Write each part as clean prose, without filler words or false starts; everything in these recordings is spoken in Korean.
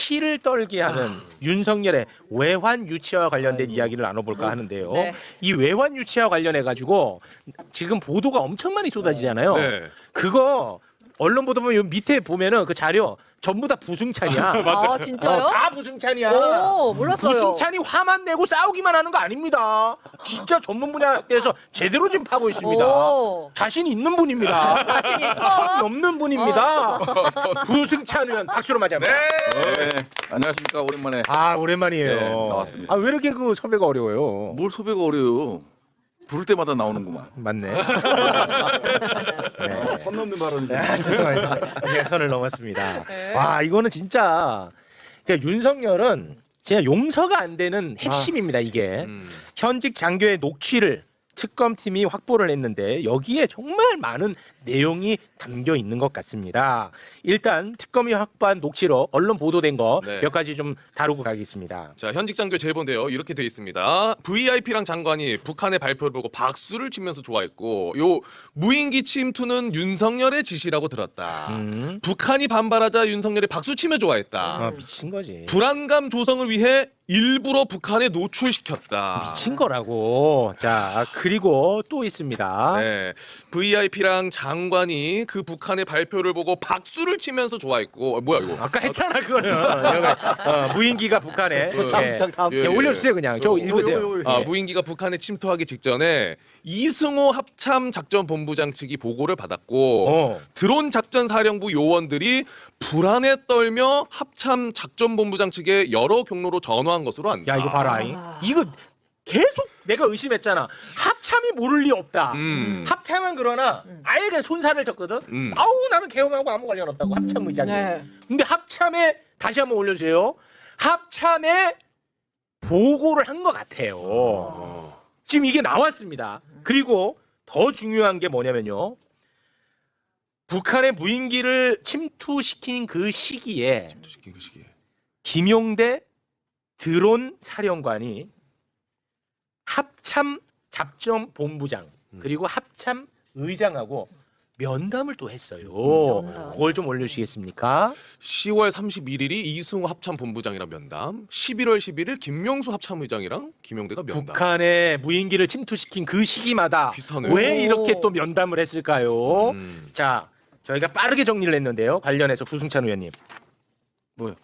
피를 떨게 하는 윤석열의 외환 유치와 관련된 이야기를 나눠볼까 하는데요. 네. 이 외환 유치와 관련해 가지고 지금 보도가 엄청 많이 쏟아지잖아요. 네. 그거 언론 보도 보면 요 밑에 보면은 그 자료 전부 다 부승찬이야. 아 진짜요? 다 부승찬이야. 오 몰랐어요. 부승찬이 화만 내고 싸우기만 하는 거 아닙니다. 진짜 전문 분야에서 제대로 좀 파고 있습니다. 오. 자신 있는 분입니다. 자신 있어. 선 넘는 분입니다. 부승찬 의원 박수로 맞이합니다. 네, 안녕하십니까 오랜만에. 아 오랜만이에요. 네, 나왔습니다. 아 왜 이렇게 그 섭외가 어려워요? 뭘 소배가 어려요. 부를 때마다 나오는구만. 맞네. 선 넘는 발언이죠. 아, 죄송합니다. 제가 선을 넘었습니다. 네. 와 이거는 진짜 그러니까 윤석열은 진짜 용서가 안 되는 핵심입니다. 이게 현직 장교의 녹취를 특검팀이 확보를 했는데 여기에 정말 많은 내용이 담겨 있는 것 같습니다. 일단 특검이 확보한 녹취로 언론 보도된 거 몇 네. 가지 좀 다루고 가겠습니다. 자, 현직 장교 제보인데요. 이렇게 돼 있습니다. VIP랑 장관이 북한의 발표를 보고 박수를 치면서 좋아했고, 요 무인기 침투는 윤석열의 지시라고 들었다. 북한이 반발하자 윤석열이 박수 치며 좋아했다. 아, 미친 거지. 불안감 조성을 위해 일부러 북한에 노출시켰다. 미친 거라고. 자 그리고 또 있습니다. 네, VIP랑 장관이 그 북한의 발표를 보고 박수를 치면서 좋아했고, 뭐야 이거? 아까 했잖아 그거는. 무인기가 북한에. 다음. 예, 올려주세요 그냥. 저 읽으세요. 아, 예. 무인기가 북한에 침투하기 직전에 이승호 합참 작전본부장 측이 보고를 받았고 드론 작전 사령부 요원들이 불안에 떨며 합참 작전본부장 측에 여러 경로로 전화한 것으로 안다. 야 이거 봐라. 이거 계속 내가 의심했잖아. 합참이 모를 리 없다. 합참은 그러나 아예 그냥 손살을 쳤거든. 아우 나는 개헌하고 아무 관련 없다고 합참 의장이. 네. 근데 합참에 다시 한번 올려주세요. 합참에 보고를 한 것 같아요. 지금 이게 나왔습니다. 그리고 더 중요한 게 뭐냐면요. 북한의 무인기를 침투시킨 그 시기에 시킨 그 시기에. 김용대 드론 사령관이 합참 작전본부장 그리고 합참 의장하고 면담을 또 했어요. 면담. 그걸 좀 올려주시겠습니까? 10월 31일이 이승호 합참본부장이랑 면담, 11월 11일 김명수 합참의장이랑 김용대가 면담. 북한의 무인기를 침투시킨 그 시기마다 비슷하네요. 왜 이렇게 오. 또 면담을 했을까요? 음. 자, 저희가 빠르게 정리를 했는데요. 관련해서 부승찬 의원님. 뭐요?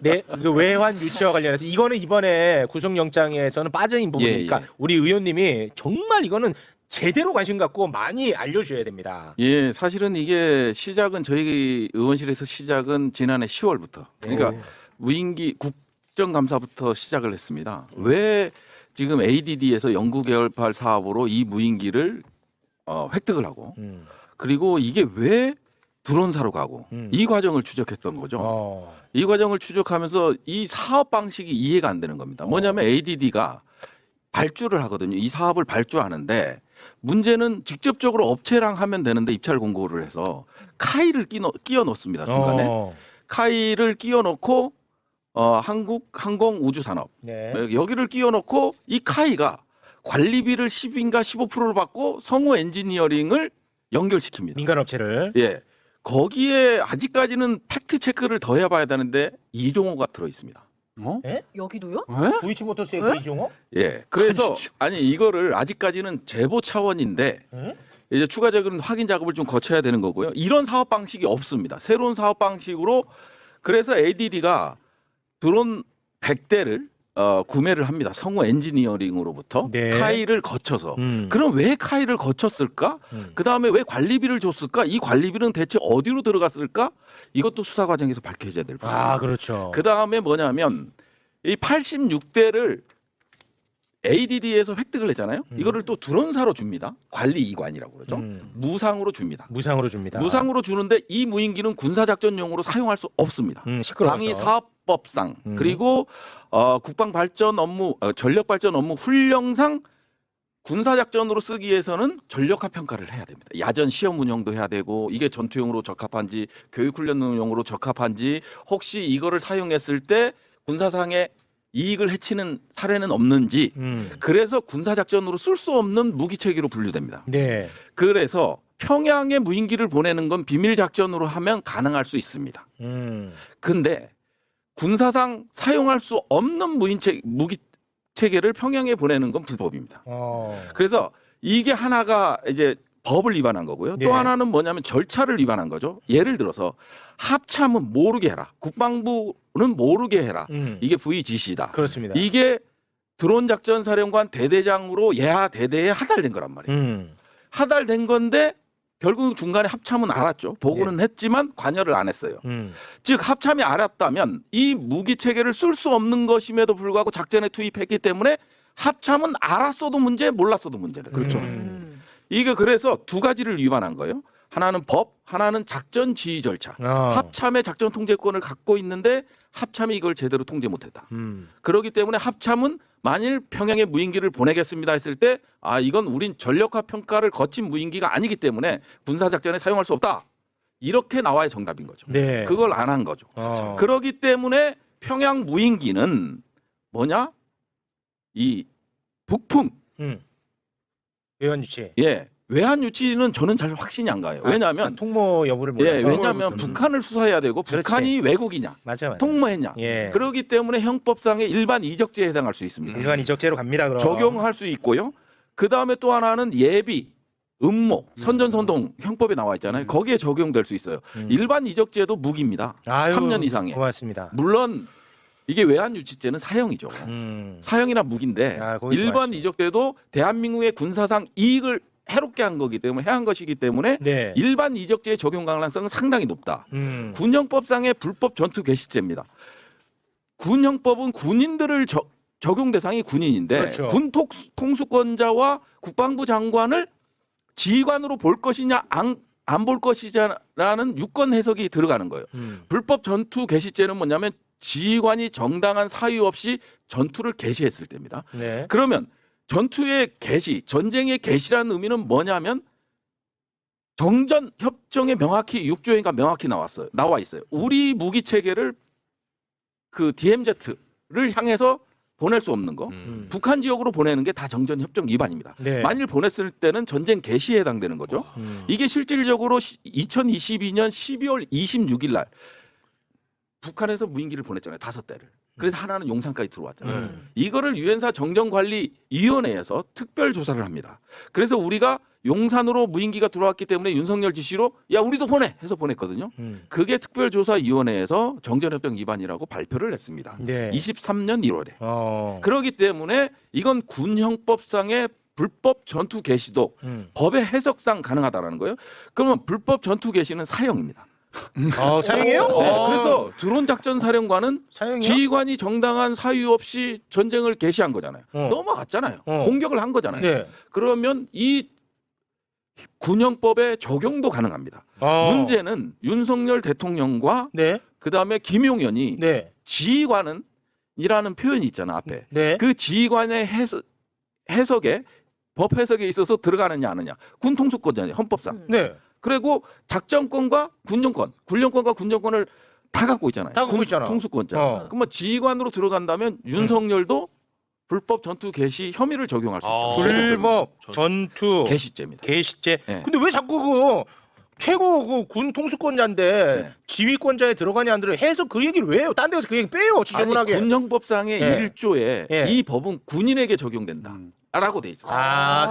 네, 그 외환 유치와 관련해서 이거는 이번에 구속영장에서는 빠진 부분이니까 예. 우리 의원님이 정말 이거는 제대로 관심 갖고 많이 알려줘야 됩니다. 예, 사실은 이게 시작은 저희 의원실에서 시작은 지난해 10월부터. 그러니까 무인기 국정감사부터 시작을 했습니다. 왜 지금 ADD에서 연구개발팔 사업으로 이 무인기를 획득을 하고 그리고 이게 왜 드론사로 가고 이 과정을 추적했던 거죠. 이 과정을 추적하면서 이 사업 방식이 이해가 안 되는 겁니다. 뭐냐면 ADD가 발주를 하거든요. 이 사업을 발주하는데 문제는 직접적으로 업체랑 하면 되는데 입찰 공고를 해서 카이를 끼워 넣습니다. 중간에 카이를 끼워 넣고 한국항공우주산업 네. 여기를 끼워 넣고 이 카이가 관리비를 10인가 15%를 받고 성우 엔지니어링을 연결시킵니다. 민간 업체를. 예. 거기에 아직까지는 팩트 체크를 더 해봐야 되는데 이종호가 들어 있습니다. 여기도요? 도이치모터스의 에? 그 이종호? 예. 그래서 아니 이거를 아직까지는 제보 차원인데 이제 추가적인 확인 작업을 좀 거쳐야 되는 거고요. 이런 사업 방식이 없습니다. 새로운 사업 방식으로 그래서 ADD가 드론 100대를 구매를 합니다. 성우 엔지니어링으로부터 네. 카이를 거쳐서. 그럼 왜 카이를 거쳤을까? 그 다음에 왜 관리비를 줬을까? 이 관리비는 대체 어디로 들어갔을까? 이것도 수사 과정에서 밝혀져야 될 부분입니다. 아 그렇죠. 그 다음에 뭐냐면 이 86대를 ADD에서 획득을 했잖아요. 이거를 또 드론사로 줍니다. 관리 이관이라고 그러죠. 무상으로 줍니다. 무상으로 줍니다. 무상으로 주는데 이 무인기는 군사작전용으로 사용할 수 없습니다. 시끄러워서. 당의 사업법상 그리고 국방발전 업무, 전력발전 업무 훈령상 군사작전으로 쓰기 위해서는 전력화 평가를 해야 됩니다. 야전 시험 운영도 해야 되고 이게 전투용으로 적합한지 교육훈련용으로 적합한지 혹시 이거를 사용했을 때 군사상의 이익을 해치는 사례는 없는지 그래서 군사작전으로 쓸 수 없는 무기체계로 분류됩니다. 네. 그래서 평양에 무인기를 보내는 건 비밀 작전으로 하면 가능할 수 있습니다. 근데 군사상 사용할 수 없는 무기 체계를 평양에 보내는 건 불법입니다. 그래서 이게 하나가 이제 법을 위반한 거고요. 네. 또 하나는 뭐냐면 절차를 위반한 거죠. 예를 들어서 합참은 모르게 해라. 국방부는 모르게 해라. 이게 부의 지시다. 그렇습니다. 이게 드론 작전 사령관 대대장으로 예하 대대에 하달된 거란 말이에요. 하달된 건데 결국 중간에 합참은 알았죠. 보고는 했지만 관여를 안 했어요. 즉 합참이 알았다면 이 무기 체계를 쓸 수 없는 것임에도 불구하고 작전에 투입했기 때문에 합참은 알았어도 문제, 몰랐어도 문제래요. 그렇죠. 이게 그래서 두 가지를 위반한 거예요. 하나는 법, 하나는 작전 지휘 절차. 합참의 작전 통제권을 갖고 있는데 합참이 이걸 제대로 통제 못했다. 그렇기 때문에 합참은 만일 평양에 무인기를 보내겠습니다 했을 때 이건 우린 전력화 평가를 거친 무인기가 아니기 때문에 군사작전에 사용할 수 없다. 이렇게 나와야 정답인 거죠. 네. 그걸 안 한 거죠. 그렇기 때문에 평양 무인기는 뭐냐? 이 부품. 외환 유치. 예. 외환 유치는 저는 잘 확신이 안 가요. 왜냐하면 통모 여부를 몰라서. 예, 왜냐하면 북한을 수사해야 되고 그렇지. 북한이 외국이냐, 맞아. 통모했냐. 예. 그렇기 때문에 형법상의 일반 이적죄에 해당할 수 있습니다. 일반 이적죄로 갑니다. 그럼. 적용할 수 있고요. 그 다음에 또 하나는 예비, 음모, 선전선동 형법에 나와 있잖아요. 거기에 적용될 수 있어요. 일반 이적죄도 무기입니다. 아유, 3년 이상에. 고맙습니다. 물론 이게 외환 유치죄는 사형이죠. 사형이나 무기인데 거기 일반 좋아하시네. 이적죄도 대한민국의 군사상 이익을 해롭게 한 거기 때문에 해한 것이기 때문에 네. 일반 이적죄의 적용 가능성은 상당히 높다. 군형법상의 불법 전투 개시죄입니다. 군형법은 군인들을 적용 대상이 군인인데 그렇죠. 군 통수권자와 국방부 장관을 지휘관으로 볼 것이냐 안 볼 것이냐라는 유권 해석이 들어가는 거예요. 불법 전투 개시죄는 뭐냐면 지휘관이 정당한 사유 없이 전투를 개시했을 때입니다. 네. 그러면 전투의 개시, 전쟁의 개시라는 의미는 뭐냐면 정전 협정에 명확히 6조인가 명확히 나와 있어요. 우리 무기 체계를 그 DMZ를 향해서 보낼 수 없는 거, 북한 지역으로 보내는 게 다 정전 협정 위반입니다. 네. 만일 보냈을 때는 전쟁 개시에 해당되는 거죠. 이게 실질적으로 2022년 12월 26일 날 북한에서 무인기를 보냈잖아요. 5대를. 그래서 하나는 용산까지 들어왔잖아요. 이거를 유엔사 정전관리위원회에서 특별 조사를 합니다. 그래서 우리가 용산으로 무인기가 들어왔기 때문에 윤석열 지시로 야 우리도 보내 해서 보냈거든요. 그게 특별조사위원회에서 정전협정 위반이라고 발표를 했습니다. 네. 23년 1월에. 그렇기 때문에 이건 군형법상의 불법 전투 개시도 법의 해석상 가능하다라는 거예요. 그러면 불법 전투 개시는 사형입니다. 사형이에요? 네, 그래서 드론 작전 사령관은 사형이요? 지휘관이 정당한 사유 없이 전쟁을 개시한 거잖아요. 넘어갔잖아요. 공격을 한 거잖아요. 네. 그러면 이 군형법의 적용도 가능합니다. 문제는 윤석열 대통령과 네. 그다음에 김용현이 네. 지휘관은 이라는 표현이 있잖아 앞에. 네. 그 지휘관의 해석에 법 해석에 있어서 들어가느냐 안 하느냐. 군 통수권자냐 헌법상. 네. 그리고 작전권과 군령권과 군정권을 다 갖고 있잖아요. 다 갖고 있잖아. 통수권자. 그럼 뭐 지휘관으로 들어간다면 윤석열도 불법 전투 개시 혐의를 적용할 수 있다. 불법 전투 개시죄입니다. 개시죄. 네. 근데 왜 자꾸 그 최고 그 군 통수권자인데 네. 지휘권자에 들어가냐 안 들어가냐 해서 그 얘기를 왜 해요? 딴 데서 그 얘기 빼요. 아니 지저분하게. 군형법상의 네. 1조에 네. 이 법은 군인에게 적용된다. 라고 돼 있어요.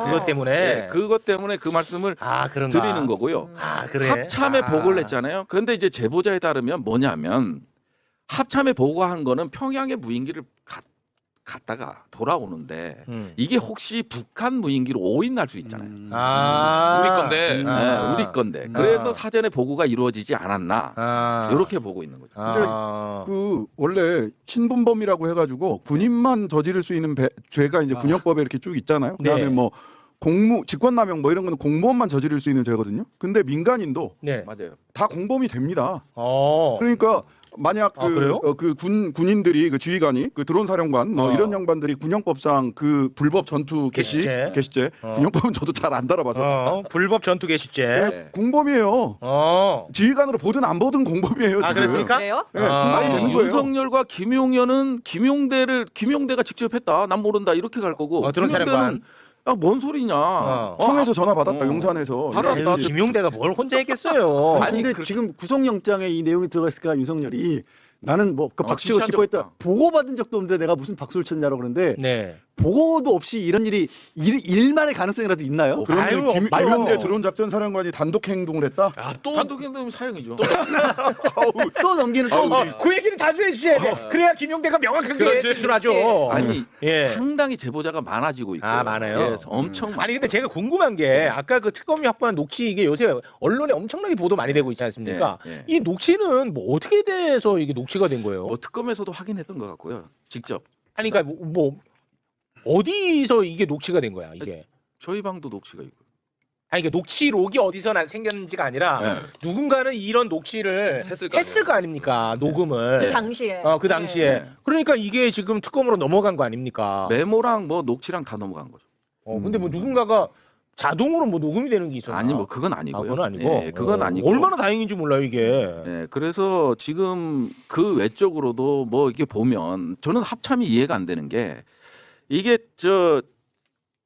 그것 때문에. 네, 그것 때문에 그 말씀을 그런가. 드리는 거고요. 그래. 합참에 보고를 했잖아요. 그런데 이제 제보자에 따르면 뭐냐면 합참에 보고한 거는 평양에 무인기를 갔다가 돌아오는데 이게 혹시 북한 무인기로 오인날 수 있잖아요. 우리 건데. 네, 우리 건데. 그래서 사전에 보고가 이루어지지 않았나. 이렇게 보고 있는 거죠. 그 원래 신분범이라고 해가지고 군인만 저지를 수 있는 죄가 이제 군형법에 이렇게 쭉 있잖아요. 그다음에 네. 뭐 직권남용 뭐 이런 거는 공무원만 저지를 수 있는 죄거든요. 근데 민간인도 네. 맞아요. 다 공범이 됩니다. 어. 그러니까 만약 그래요? 그 군인들이 그 지휘관이 그 드론 사령관 이런 양반들이 군형법상 그 불법 전투 개시죄 군형법은 저도 잘 안 달아봐서 불법 전투 개시죄. 네. 공범이에요. 지휘관으로 보든 안 보든 공범이에요. 지금. 그렇습니까? 그래요? 네, 공범이 되는 거예요. 윤석열과 김용현은 김용대가 직접 했다. 난 모른다. 이렇게 갈 거고. 드론 사령관. 뭔 소리냐? 청에서 전화 받았다. 어. 용산에서. 받았다. 이랬지. 김용대가 뭘 혼자 했겠어요. 아니, 근데 지금 구속영장에 이 내용이 들어가 있을까 윤석열이 나는 뭐 그 박수치고 지시한 찍고 적 했다. 없다. 보고받은 적도 없는데 내가 무슨 박수를 쳤냐고 그러는데 네. 보고도 없이 이런 일이 일만의 가능성이라도 있나요? 아유, 그러면 없죠. 김용대 드론 작전 사령관이 단독 행동을 했다. 또 단독 행동이 사형이죠. 또 넘기는 또 그 얘기는 자주 해주셔야 돼. 그래야 김용대가 명확하게 그렇지. 진술하죠. 아니 예. 상당히 제보자가 많아지고 있고. 많아요. 엄청 많. 아니 근데 제가 궁금한 게 아까 그 특검이 확보한 녹취 이게 요새 언론에 엄청나게 보도 많이 되고 있지 않습니까? 예, 예. 이 녹취는 뭐 어떻게 돼서 이게 녹취가 된 거예요? 뭐 특검에서도 확인했던 것 같고요. 직접 아니 그러니까 뭐 어디서 이게 녹취가 된 거야 이게? 저희 방도 녹취가 있고. 아니 그러니까 녹취록이 어디서 생겼는지가 아니라 네. 누군가는 이런 녹취를 했을 거 아닙니까? 녹음을. 그 당시에. 그 당시에. 네. 그러니까 이게 지금 특검으로 넘어간 거 아닙니까? 메모랑 뭐 녹취랑 다 넘어간 거죠. 근데 뭐 누군가가 자동으로 뭐 녹음이 되는 게 있었나? 아니 뭐 그건 아니고요. 그건 아니고. 예, 그건 아니고. 얼마나 다행인지 몰라요 이게. 예, 그래서 지금 그 외적으로도 뭐 이게 보면 저는 합참이 이해가 안 되는 게 이게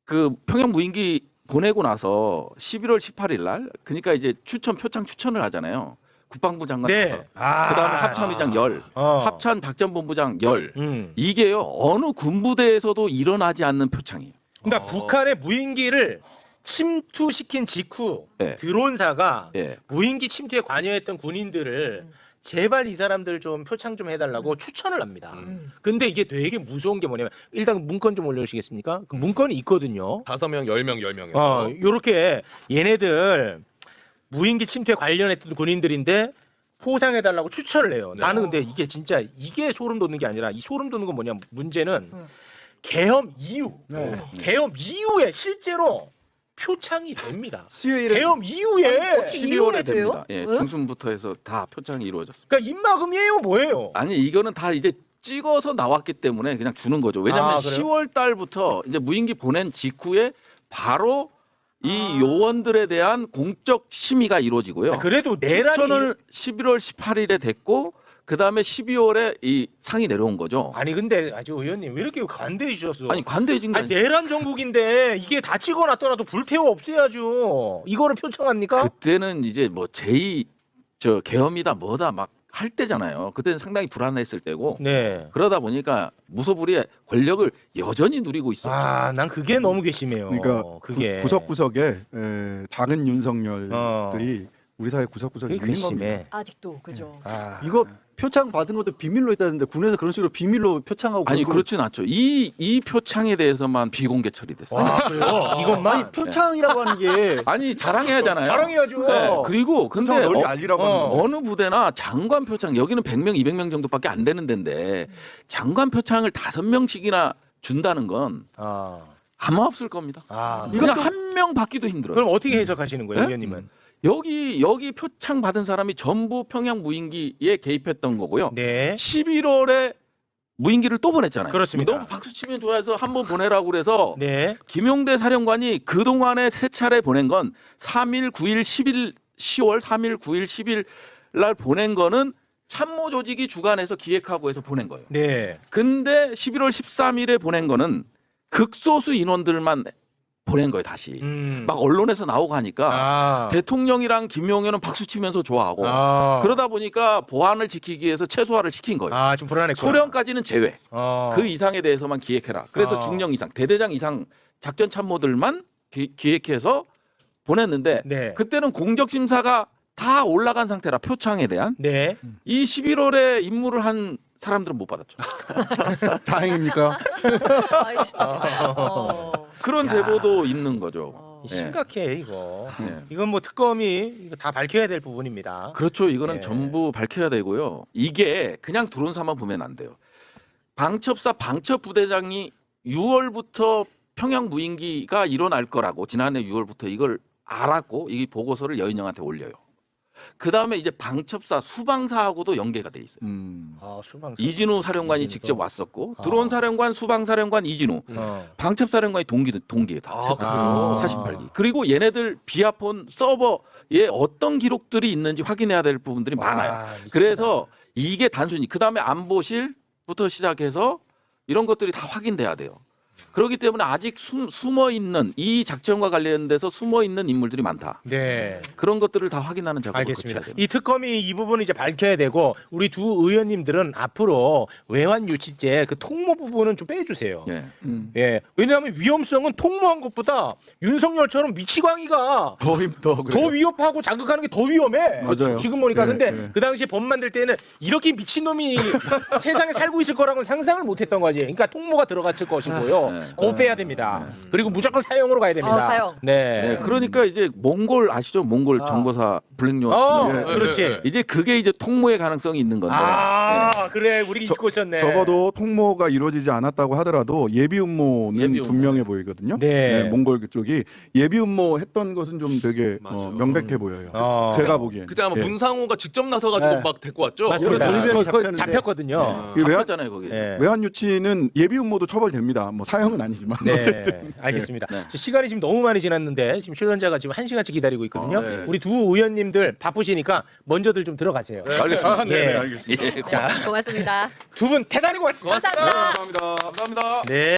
그 평양 무인기 보내고 나서 11월 18일 날 그러니까 이제 표창 추천을 하잖아요. 국방부 장관 네. 타서. 그다음에 합참의장 10, 합참 작전본부장 10. 이게요 어느 군부대에서도 일어나지 않는 표창이에요. 그러니까 북한의 무인기를 침투시킨 직후 네. 드론사가 예. 무인기 침투에 관여했던 군인들을 제발 이 사람들 좀 표창 좀 해달라고 추천을 합니다. 근데 이게 되게 무서운 게 뭐냐면 일단 문건 좀 올려주시겠습니까? 그 문건이 있거든요. 5명, 10명, 10명. 요렇게 얘네들 무인기 침투에 관련했던 군인들인데 포상해달라고 추천을 해요. 네. 나는 근데 이게 진짜 이게 소름 돋는 게 아니라 이 소름 돋는 건 뭐냐면 문제는 계엄 이후, 계엄 이후에 실제로 표창이 됩니다. 수요일에 계엄 이후에 12월에 돼요? 됩니다. 예, 왜? 중순부터 해서 다 표창이 이루어졌습니다. 그러니까 입막음이에요, 뭐예요? 아니 이거는 다 이제 찍어서 나왔기 때문에 그냥 주는 거죠. 왜냐하면 그래요? 10월 달부터 이제 무인기 보낸 직후에 바로 이 요원들에 대한 공적 심의가 이루어지고요. 그래도 내란이 추천을 11월 18일에 됐고 그 다음에 12월에 이 상이 내려온 거죠. 아니 근데 아주 의원님 왜 이렇게 관대해 주셨어? 아니 관대해진 거 아니 아니 내란 정국인데 이게 다 찍어놨더라도 불태워 없애야죠. 이거를 표창합니까? 그때는 이제 뭐 제2 계엄이다 뭐다 막 할 때잖아요. 그때는 상당히 불안했을 때고 네. 그러다 보니까 무소불위의 권력을 여전히 누리고 있었죠. 난 그게 너무 괘씸해요. 그러니까 그게 구석구석에 작은 윤석열들이 어. 우리 사회 구석구석에 그게 있는 겁니다. 괘씸해. 아직도 그죠. 이거 표창 받은 것도 비밀로 했다는데 군에서 그런 식으로 비밀로 표창하고 아니 그런 거- 그렇진 않죠. 이 표창에 대해서만 비공개 처리됐어요. 그래요? 이것만 아니 표창이라고 하는 게 아니 자랑해야잖아요. 자랑해야죠. 네, 그리고 근데 표창 널리 알리라고 하는 거. 어느 부대나 장관 표창 여기는 100명, 200명 정도밖에 안 되는 데인데 장관 표창을 5명씩이나 준다는 건 아. 아마 없을 겁니다. 그냥 이것도- 한 명 받기도 힘들어요. 그럼 어떻게 해석하시는 거예요, 네? 의원님은? 여기 표창 받은 사람이 전부 평양 무인기에 개입했던 거고요. 네. 11월에 무인기를 또 보냈잖아요. 그렇습니다. 너무 박수 치면 좋아해서 한번 보내라고 그래서 네. 김용대 사령관이 그동안에 3차례 보낸 건 3일, 9일, 10일, 10월 3일, 9일, 10일 날 보낸 거는 참모 조직이 주관해서 기획하고 해서 보낸 거예요. 네. 근데 11월 13일에 보낸 거는 극소수 인원들만 보낸 거예요, 다시. 막 언론에서 나오고 하니까 대통령이랑 김용현은 박수 치면서 좋아하고 그러다 보니까 보안을 지키기 위해서 최소화를 시킨 거예요. 좀 불안했고. 소령까지는 제외. 그 이 이상에 대해서만 기획해라. 그래서 중령 이상, 대대장 이상 작전 참모들만 기획해서 보냈는데 네. 그때는 공적 심사가 다 올라간 상태라 표창에 대한 네. 이 11월에 임무를 한 사람들은 못 받았죠. 다행입니까? 아이씨. 그런 야. 제보도 있는 거죠. 예. 심각해 이거. 예. 이건 뭐 특검이 이거 다 밝혀야 될 부분입니다. 그렇죠. 이거는 예. 전부 밝혀야 되고요. 이게 그냥 드론사만 보면 안 돼요. 방첩사 방첩 부대장이 6월부터 평양 무인기가 일어날 거라고 지난해 6월부터 이걸 알았고 이 보고서를 여인영한테 올려요. 그 다음에 이제 방첩사 수방사하고도 연계가 돼 있어요. 수방사. 이진우 사령관이 이진우도. 직접 왔었고 드론 사령관, 수방 사령관 이진우, 방첩 사령관이 동기에 다 그래요? 48기. 그리고 얘네들 비아폰 서버에 어떤 기록들이 있는지 확인해야 될 부분들이 많아요. 그래서 이게 단순히 그 다음에 안보실부터 시작해서 이런 것들이 다 확인돼야 돼요. 그렇기 때문에 아직 숨어 있는 이 작전과 관련돼서 숨어 있는 인물들이 많다. 네. 그런 것들을 다 확인하는 작업을 알겠습니다. 거쳐야 됩니다. 이 특검이 이 부분을 이제 밝혀야 되고 우리 두 의원님들은 앞으로 외환 유치죄 그 통모 부분은 좀 빼주세요. 예. 예. 왜냐하면 위험성은 통모한 것보다 윤석열처럼 미치광이가 더 더 그래요. 위협하고 자극하는 게 더 위험해. 맞아요. 지금 보니까 네, 근데 네. 그 당시에 법 만들 때는 이렇게 미친 놈이 세상에 살고 있을 거라고는 상상을 못했던 거지. 그러니까 통모가 들어갔을 것이고요. 네. 그거 빼야 됩니다. 그리고 무조건 사형으로 가야 됩니다. 사형. 네. 네, 그러니까 이제 몽골 아시죠? 몽골 정보사 블랙요원. 어, 예. 그렇지. 네. 이제 그게 이제 통모의 가능성이 있는 건데. 아, 그래. 우리 잊고 있었네. 적어도 통모가 이루어지지 않았다고 하더라도 예비 음모는 예비 음모. 분명해 보이거든요. 네. 몽골 그쪽이 예비 음모 했던 것은 좀 되게 맞아요. 명백해 보여요. 어. 제가 보기엔. 그때 아마 예. 문상호가 직접 나서가지고 네. 막 데리고 왔죠. 맞습니다. 돌변이 그거 잡혔는데. 잡혔거든요. 그 외환, 잡혔잖아요 거기. 네. 외환 유치는 예비 음모도 처벌됩니다. 뭐 사형은 아니지만 네, 어쨌든. 알겠습니다. 네. 시간이 지금 너무 많이 지났는데 지금 출연자가 지금 1시간째 기다리고 있거든요. 네. 우리 두 의원님들 바쁘시니까 먼저들 좀 들어가세요. 알겠습니다. 네. 알겠습니다. 예. 자, 고맙습니다. 두 분 대단히 고맙습니다. 감사합니다. 감사합니다. 감사합니다. 네.